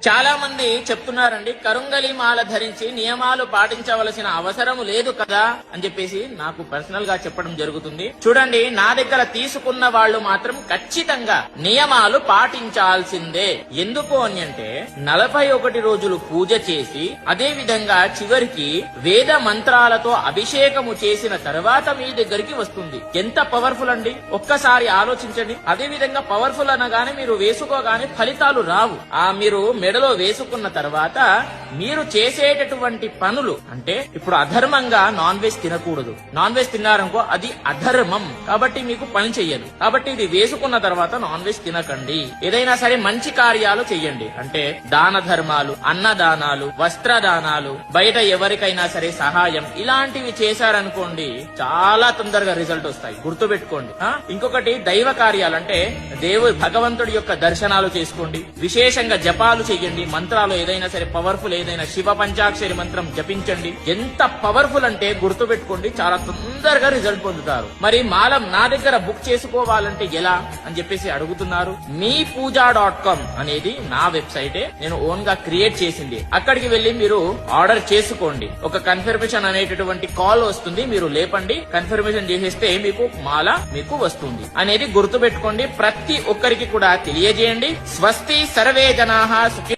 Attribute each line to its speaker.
Speaker 1: చాలా మంది చెప్తున్నారండి, కరుంగలి మాల ధరించి నియమాలు పాటించవలసిన అవసరం లేదు కదా అని చెప్పేసి నాకు పర్సనల్ గా చెప్పడం జరుగుతుంది. చూడండి, నా దగ్గర తీసుకున్న వాళ్ళు మాత్రం ఖచ్చితంగా నియమాలు పాటించాల్సిందే. ఎందుకు అని అంటే 41 రోజులు పూజ చేసి అదే విధంగా చివరికి వేద మంత్రాలతో అభిషేకము చేసిన తర్వాత మీ దగ్గరికి వస్తుంది. ఎంత పవర్ఫుల్ అండి, ఒక్కసారి ఆలోచించండి. అదే విధంగా పవర్ఫుల్ అనగానే మీరు వేసుకోగానే ఫలితాలు రావు. మీరు మెడలో వేసుకున్న తర్వాత మీరు చేసేటటువంటి పనులు అంటే ఇప్పుడు అధర్మంగా నాన్ వెజ్ తినకూడదు. నాన్ వెజ్ తిన్నారనుకో అది అధర్మం, కాబట్టి మీకు పని చెయ్యదు. కాబట్టి ఇది వేసుకున్న తర్వాత నాన్ వెజ్ తినకండి. ఏదైనా సరే మంచి కార్యాలు చెయ్యండి, అంటే దాన ధర్మాలు, అన్నదానాలు, వస్త్రదానాలు, బయట ఎవరికైనా సరే సహాయం, ఇలాంటివి చేశారనుకోండి చాలా తొందరగా రిజల్ట్ వస్తాయి. గుర్తుపెట్టుకోండి. ఇంకొకటి దైవ కార్యాలు, అంటే భగవంతుడి యొక్క దర్శనాలు చేసుకోండి, విశేషంగా జపాలు చెయ్యండి, మంత్రాలు ఏదైనా సరే పవర్ఫుల్, ఏదైనా శివ పంచాక్షరి మంత్రం జపించండి. ఎంత పవర్ఫుల్ అంటే గుర్తుపెట్టుకోండి, చాలా తొందరగా రిజల్ట్ పొందుతారు. మరి మాలం నా దగ్గర బుక్ చేసుకోవాలంటే ఎలా అని చెప్పేసి అడుగుతున్నారు. meepuja.com అనేది నా వెబ్సైటే, నేను ఓన్ గా క్రియేట్ చేసింది. అక్కడికి వెళ్లి మీరు ఆర్డర్ చేసుకోండి. ఒక కన్ఫర్మేషన్ అనేటటువంటి కాల్ వస్తుంది, మీరు లేపండి, కన్ఫర్మేషన్ చేసేస్తే మీకు మాల మీకు వస్తుంది అనేది గుర్తుపెట్టుకోండి. ప్రతి ఒక్కరికి కూడా తెలియజేయండి. స్వస్తి సర్వే జనాః సుఖి